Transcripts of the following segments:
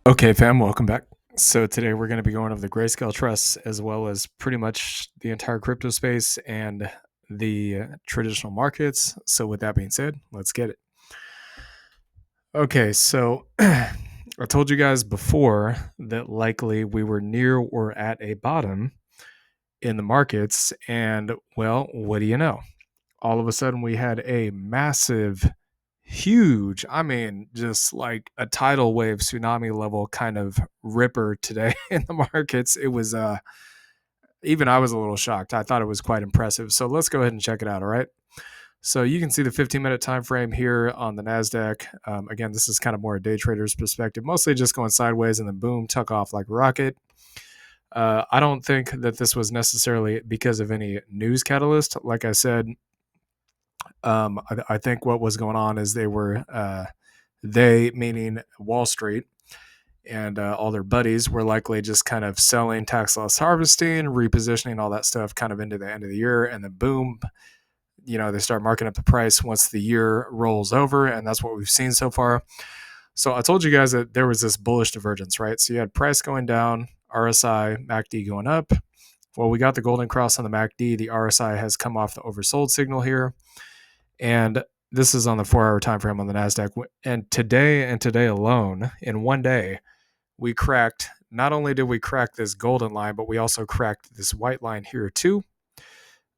Okay, fam, welcome back. So today we're going to be going over the grayscale trusts as well as pretty much the entire crypto space and the traditional markets. So with that being said, let's get it. Okay, so I told you guys before that likely we were near or at a bottom in the markets, and well, what do you know? All of a sudden we had a massive, huge, I mean, just like a tidal wave tsunami level kind of ripper today in the markets. It was even I was a little shocked. I thought it was quite impressive. So let's go ahead and check it out. All right. So you can see the 15-minute time frame here on the nasdaq. Again, this is kind of more a day trader's perspective, mostly just going sideways and then boom, tuck off like a rocket. I don't think that this was because of any news catalyst. Like I said, I think what was going on is they meaning Wall Street and all their buddies were likely just kind of selling tax loss harvesting, repositioning all that stuff kind of into the end of the year, and then boom, they start marking up the price once the year rolls over, and that's what we've seen so far. So I told you guys that there was this bullish divergence, right? So you had price going down, RSI, MACD going up. Well, we got the golden cross on the MACD. The RSI has come off the oversold signal here. And this is on the 4-hour time frame on the NASDAQ. And today alone, in one day, we cracked, not only did we crack this golden line, but we also cracked this white line here too.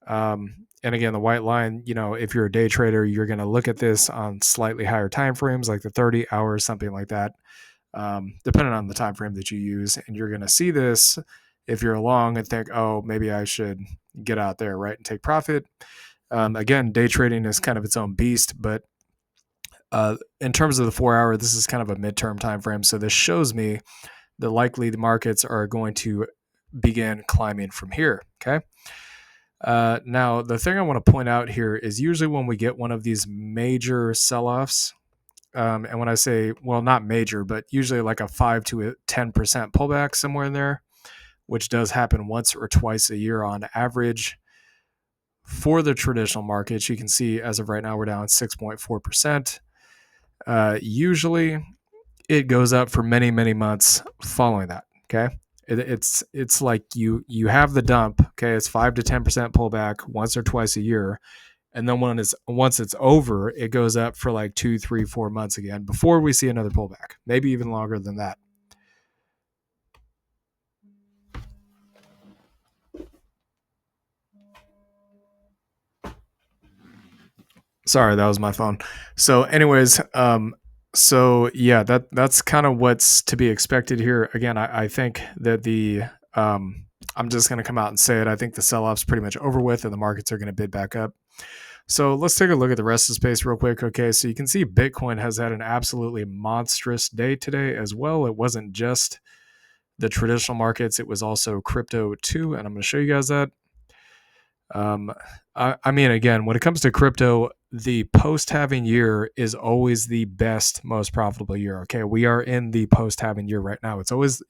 And again, the white line, if you're a day trader, you're going to look at this on slightly higher time frames, like the 30 hours, something like that, depending on the time frame that you use. And you're going to see this if you're long and think, oh, maybe I should get out there, right, and take profit. Again, day trading is kind of its own beast, but in terms of the 4-hour, this is kind of a midterm time frame. So this shows me that likely the markets are going to begin climbing from here. Okay. Now, the thing I want to point out here is usually when we get one of these major sell-offs, and when I say, well, not major, but usually like a 5 to 10% pullback somewhere in there, which does happen once or twice a year on average. For the traditional markets, you can see as of right now, we're down 6.4%. Usually it goes up for many, many months following that. Okay. It's like you have the dump. Okay. It's 5 to 10% pullback once or twice a year. And then once it's over, it goes up for like 2, 3, 4 months again before we see another pullback, maybe even longer than that. Sorry, that was my phone. So anyways, so yeah, that's kind of what's to be expected here. Again, I think that I'm just going to come out and say it. I think the sell-off's pretty much over with and the markets are going to bid back up. So let's take a look at the rest of the space real quick. Okay, so you can see Bitcoin has had an absolutely monstrous day today as well. It wasn't just the traditional markets, it was also crypto too, and I'm going to show you guys that. I mean, again, when it comes to crypto, the post-halving year is always the best, most profitable year. Okay, we are in the post-halving year right now. It's always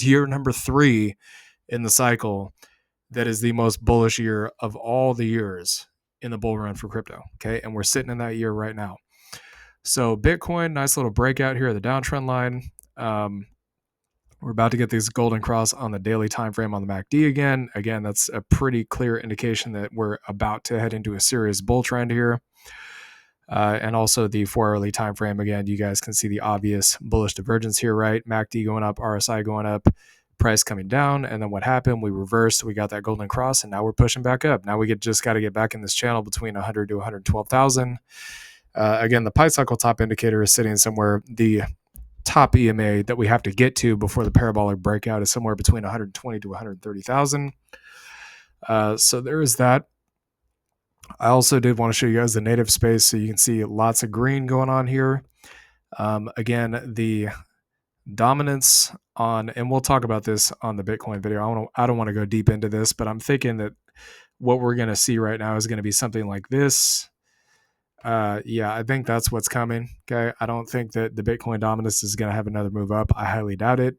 year number 3 in the cycle that is the most bullish year of all the years in the bull run for crypto. Okay, and we're sitting in that year right now. So Bitcoin, nice little breakout here at the downtrend line. We're about to get this golden cross on the daily time frame on the MACD again. Again, that's a pretty clear indication that we're about to head into a serious bull trend here. And also the 4-hourly time frame. Again, you guys can see the obvious bullish divergence here, right? MACD going up, RSI going up, price coming down. And then what happened? We reversed. We got that golden cross, and now we're pushing back up. Now we just got to get back in this channel between 100 to 112,000. Again, the Pi cycle top indicator is sitting somewhere. The top EMA that we have to get to before the parabolic breakout is somewhere between 120 to 130,000. So there is that. I also did want to show you guys the native space, so you can see lots of green going on here. Again, the dominance on, and we'll talk about this on the Bitcoin video. I don't want to go deep into this, but I'm thinking that what we're going to see right now is going to be something like this. Yeah, I think that's what's coming. Okay. I don't think that the Bitcoin dominance is going to have another move up. I highly doubt it.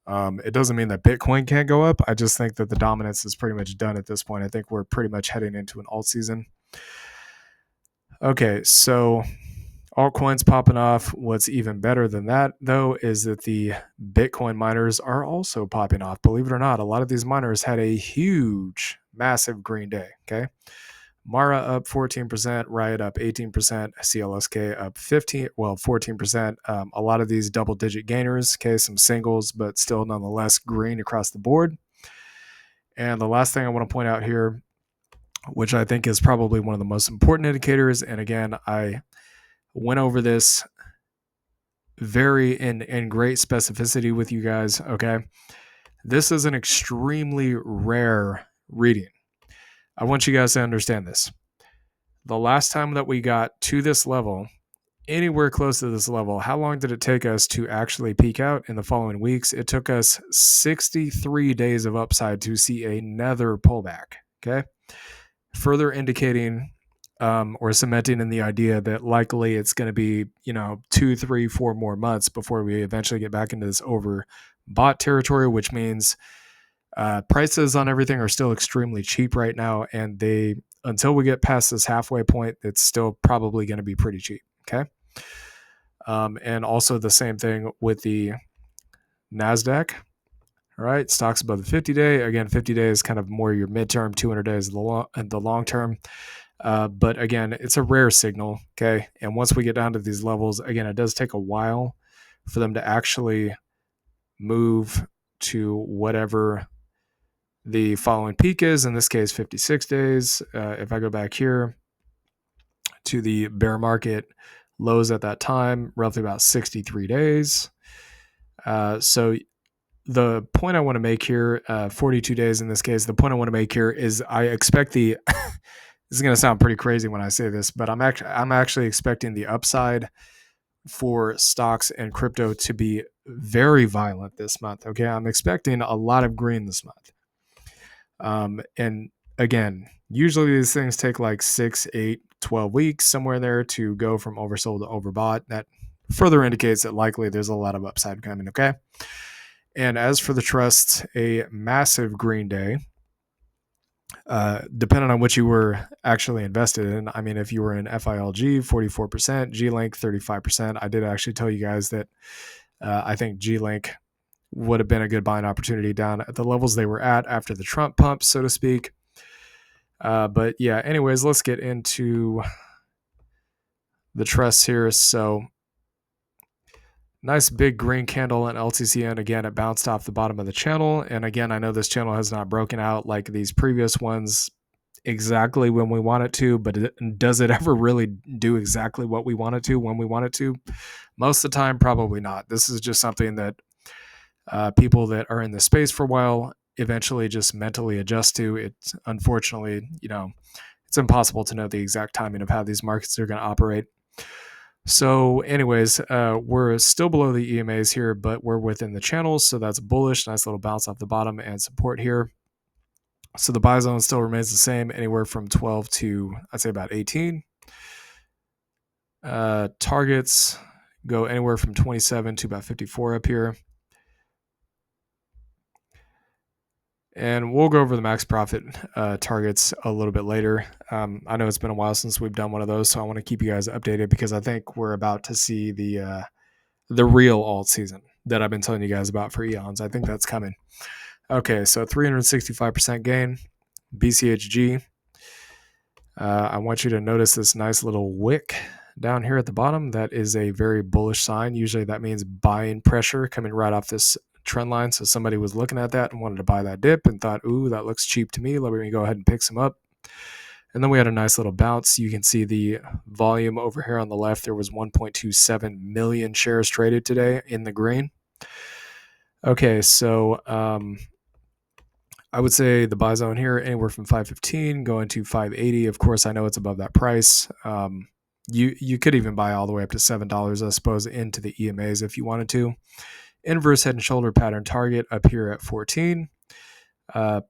It doesn't mean that Bitcoin can't go up. I just think that the dominance is pretty much done at this point. I think we're pretty much heading into an alt season. Okay. So Altcoins popping off. What's even better than that, though, is that the Bitcoin miners are also popping off. Believe it or not, a lot of these miners had a huge, massive green day. Okay. Mara up 14%, Riot up 18%, CLSK up 14%. A lot of these double-digit gainers, okay, some singles, but still nonetheless green across the board. And the last thing I want to point out here, which I think is probably one of the most important indicators, and again, I went over this very in great specificity with you guys, okay? This is an extremely rare reading. I want you guys to understand this. The last time that we got to this level, anywhere close to this level, how long did it take us to actually peak out in the following weeks? It took us 63 days of upside to see another pullback, okay? Further indicating or cementing in the idea that likely it's going to be, 2, 3, 4 more months before we eventually get back into this overbought territory, which means prices on everything are still extremely cheap right now. And until we get past this halfway point, it's still probably going to be pretty cheap. Okay. And also the same thing with the NASDAQ. All right. Stocks above the 50-day. Again, 50 days kind of more your midterm, 200 days the long term. But again, it's a rare signal. Okay. And once we get down to these levels, again, it does take a while for them to actually move to whatever the following peak is. In this case, 56 days. If I go back here to the bear market lows at that time, roughly about 63 days. So the point I want to make here, 42 days in this case, the point I want to make here is I expect this is going to sound pretty crazy when I say this, but I'm actually expecting the upside for stocks and crypto to be very violent this month. Okay. I'm expecting a lot of green this month. And again, usually these things take like 6, 8, 12 weeks, somewhere there, to go from oversold to overbought. That further indicates that likely there's a lot of upside coming. Okay. And as for the trusts, a massive green day. Depending on what you were actually invested in. I mean, if you were in FILG, 44%, G-Link, 35%. I did actually tell you guys that I think G-Link would have been a good buying opportunity down at the levels they were at after the Trump pump, so to speak. But yeah, anyways, let's get into the trusts here. So nice big green candle in LTCN. Again, it bounced off the bottom of the channel. And again, I know this channel has not broken out like these previous ones exactly when we want it to, but does it ever really do exactly what we want it to when we want it to? Most of the time, probably not. This is just something that people that are in the space for a while eventually just mentally adjust to. It's unfortunately, it's impossible to know the exact timing of how these markets are going to operate. So anyways, we're still below the EMAs here, but we're within the channels. So that's bullish. Nice little bounce off the bottom and support here. So the buy zone still remains the same, anywhere from 12 to, I'd say, about 18. Targets go anywhere from 27 to about 54 up here. And we'll go over the max profit targets a little bit later. I know it's been a while since we've done one of those, so I want to keep you guys updated because I think we're about to see the real alt season that I've been telling you guys about for eons. I think that's coming. Okay, so 365% gain, BCHG. I want you to notice this nice little wick down here at the bottom. That is a very bullish sign. Usually that means buying pressure coming right off this trend line. So somebody was looking at that and wanted to buy that dip and thought, ooh, that looks cheap to me. Let me go ahead and pick some up. And then we had a nice little bounce. You can see the volume over here on the left. There was 1.27 million shares traded today in the green. Okay, so I would say the buy zone here anywhere from 515 going to 580. Of course, I know it's above that price. You could even buy all the way up to $7, I suppose, into the EMAs if you wanted to. Inverse head and shoulder pattern target up here at 14.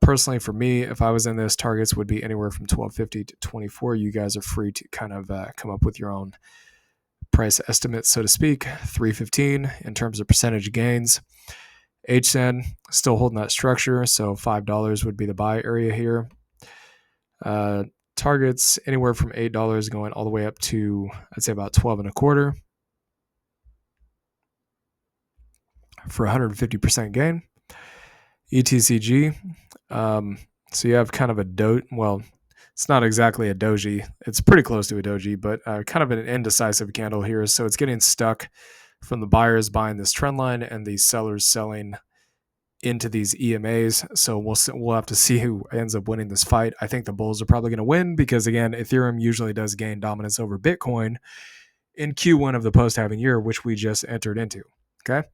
Personally, for me, if I was in this, targets would be anywhere from 1250 to 24. You guys are free to kind of come up with your own price estimate, so to speak. 315 in terms of percentage gains. HZEN still holding that structure, so $5 would be the buy area here. targets anywhere from $8 going all the way up to, I'd say, about 12 and a quarter for 150% gain. ETCG. So you have kind of a well, it's not exactly a doji. It's pretty close to a doji, but kind of an indecisive candle here. So it's getting stuck from the buyers buying this trend line and the sellers selling into these EMAs. So we'll have to see who ends up winning this fight. I think the bulls are probably going to win because, again, Ethereum usually does gain dominance over Bitcoin in Q1 of the post-halving year, which we just entered into. Okay.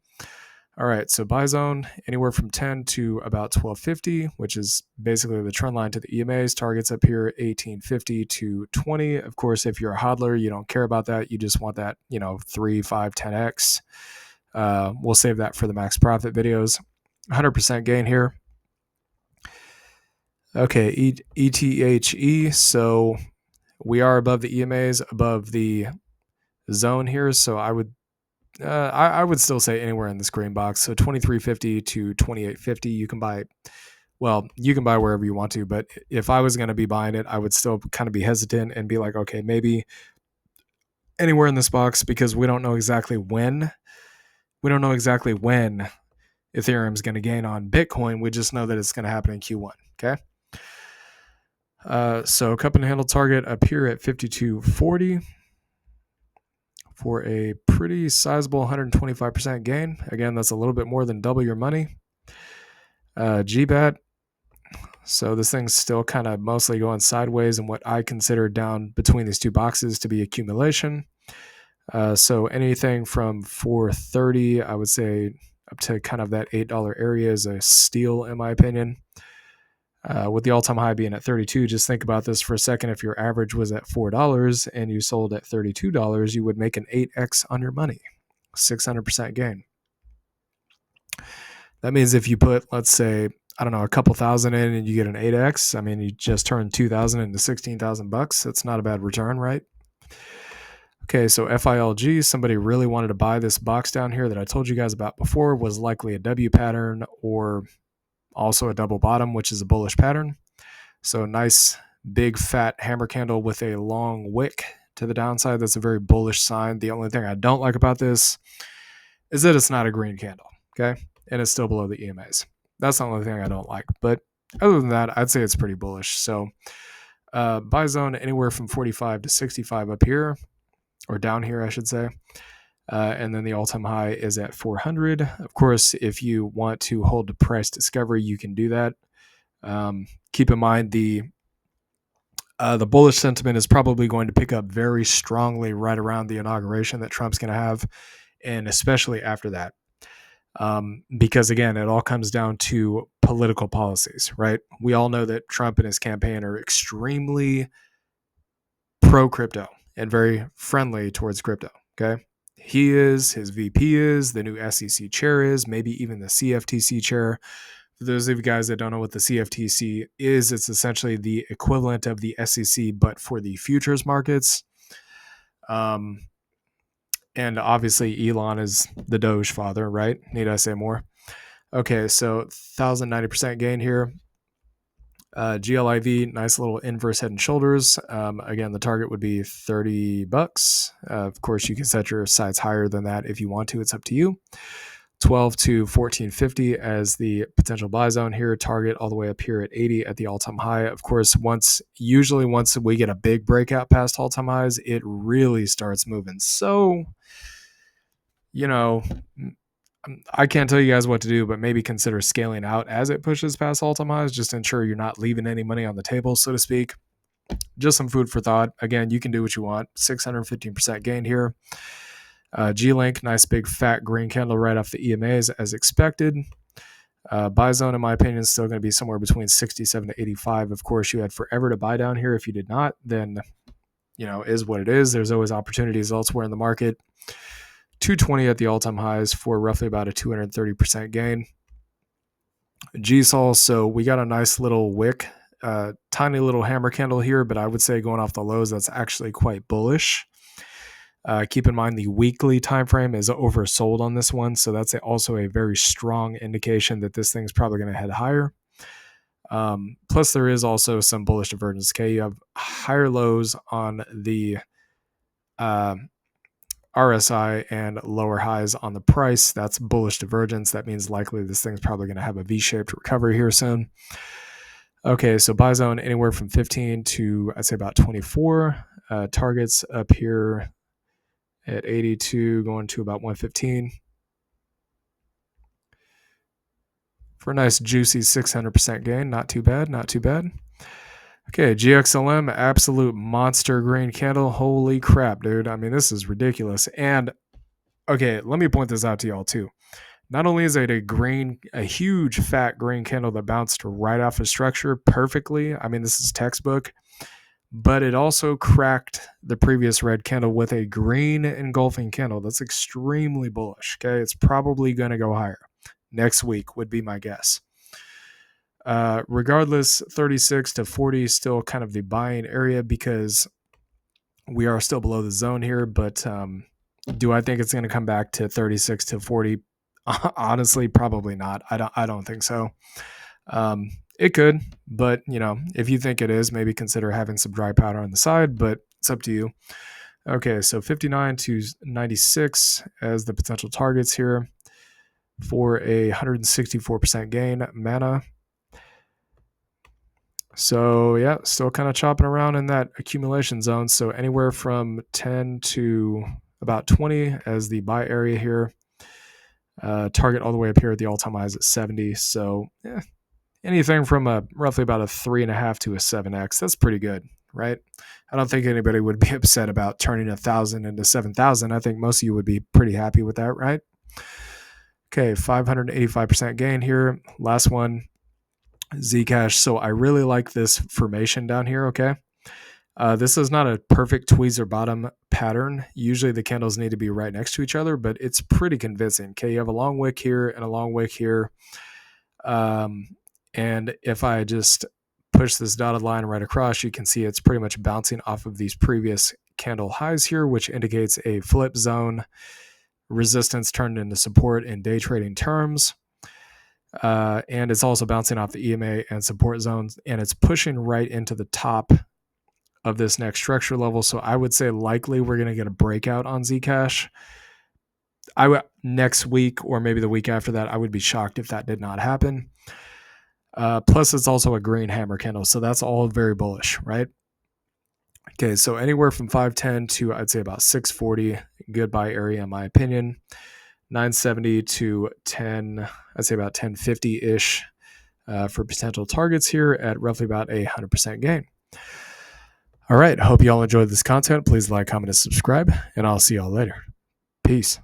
All right, so buy zone anywhere from 10 to about 1250, which is basically the trend line to the EMAs. Targets up here 1850 to 20. Of course, if you're a hodler, you don't care about that. You just want that, 3, 5, 10x. We'll save that for the max profit videos. 100% gain here. Okay, ETHE. So we are above the EMAs, above the zone here. So I would still say anywhere in this green box. So 2350 to 2850, you can buy wherever you want to. But if I was going to be buying it, I would still kind of be hesitant and be like, okay, maybe anywhere in this box, because we don't know exactly when. We don't know exactly when Ethereum's going to gain on Bitcoin. We just know that it's going to happen in Q1. Okay. So cup and handle target up here at 5240. For a pretty sizable 125% gain. Again, that's a little bit more than double your money. GBAT. So this thing's still kind of mostly going sideways and what I consider down between these two boxes to be accumulation. So anything from 430, I would say up to kind of that $8 area is a steal in my opinion. With the all-time high being at 32, just think about this for a second. If your average was at $4 and you sold at $32, you would make an 8x on your money, 600% gain. That means if you put, let's say, I don't know, a couple thousand in and you get an 8x, I mean, you just turned 2,000 into 16,000 bucks. That's not a bad return, right? Okay, so FILG, somebody really wanted to buy this box down here that I told you guys about before, was likely a W pattern or also a double bottom, which is a bullish pattern. So nice big fat hammer candle with a long wick to the downside. That's a very bullish sign. The only thing I don't like about this is that it's not a green candle, okay? And it's still below the EMAs. That's the only thing I don't like. But other than that, I'd say it's pretty bullish. So buy zone anywhere from 45 to 65 up here, or down here, I should say. And then the all-time high is at 400. Of course, if you want to hold the price discovery, you can do that. Keep in mind the bullish sentiment is probably going to pick up very strongly right around the inauguration that Trump's going to have, and especially after that. Because again, it all comes down to political policies, right? We all know that Trump and his campaign are extremely pro-crypto and very friendly towards crypto, okay? He is, his VP is, the new SEC chair is, maybe even the CFTC chair. For those of you guys that don't know what the CFTC is, it's essentially the equivalent of the SEC, but for the futures markets. And obviously Elon is the Doge father, right? Need I say more? Okay, so 1,090% gain here. GLIV, nice little inverse head and shoulders. Again, the target would be $30. Of course, you can set your sides higher than that if you want to. It's up to you. 12 to 1450 as the potential buy zone here. Target all the way up here at 80 at the all-time high. Of course, once we get a big breakout past all-time highs, it really starts moving. So, I can't tell you guys what to do, but maybe consider scaling out as it pushes past all-time highs. Just ensure you're not leaving any money on the table, so to speak. Just some food for thought. Again, you can do what you want. 615% gain here. G-Link, nice big fat green candle right off the EMAs as expected. Buy zone, in my opinion, is still going to be somewhere between 67 to 85. Of course, you had forever to buy down here. If you did not, then, is what it is. There's always opportunities elsewhere in the market. 220 at the all-time highs for roughly about a 230% gain. GSOL, so we got a nice little wick, tiny little hammer candle here, but I would say going off the lows, that's actually quite bullish. Keep in mind the weekly time frame is oversold on this one, so that's also a very strong indication that this thing's probably going to head higher. Plus, there is also some bullish divergence. Okay, you have higher lows on the RSI and lower highs on the price. That's bullish divergence. That means likely this thing's probably going to have a V-shaped recovery here soon. Okay, so buy zone anywhere from 15 to I'd say about 24. Targets up here at 82 going to about 115. For a nice juicy 600% gain. Not too bad, not too bad. Okay, GXLM, absolute monster green candle. Holy crap, dude. I mean, this is ridiculous. And okay, let me point this out to y'all too. Not only is it a huge fat green candle that bounced right off of structure perfectly. I mean, this is textbook, but it also cracked the previous red candle with a green engulfing candle. That's extremely bullish. Okay, it's probably going to go higher next week would be my guess. Regardless, 36 to 40 is still kind of the buying area because we are still below the zone here, but do I think it's going to come back to 36 to 40? Honestly, probably not. I don't think so. It could, but if you think it is, maybe consider having some dry powder on the side, but it's up to you. Okay, so 59 to 96 as the potential targets here for a 164% gain mana. So yeah, still kind of chopping around in that accumulation zone. So anywhere from 10 to about 20 as the buy area here. Target all the way up here at the all-time highs at 70. So anything from roughly about a 3.5 to a 7x. That's pretty good, right? I don't think anybody would be upset about turning 1,000 into 7,000. I think most of you would be pretty happy with that, right? Okay, 585% gain here. Last one. Zcash. So I really like this formation down here, okay? This is not a perfect tweezer bottom pattern. Usually the candles need to be right next to each other, but it's pretty convincing. Okay, you have a long wick here and a long wick here. And if I just push this dotted line right across, you can see it's pretty much bouncing off of these previous candle highs here, which indicates a flip zone, resistance turned into support in day trading terms. And it's also bouncing off the EMA and support zones, and it's pushing right into the top of this next structure level. So I would say likely we're going to get a breakout on Zcash. Next week or maybe the week after that, I would be shocked if that did not happen. Plus, it's also a green hammer candle, so that's all very bullish, right? Okay, so anywhere from 510 to I'd say about 640, good buy area in my opinion. 970 to 10, I'd say about 1050-ish for potential targets here at roughly about a 100% gain. All right, hope you all enjoyed this content. Please like, comment, and subscribe, and I'll see y'all later. Peace.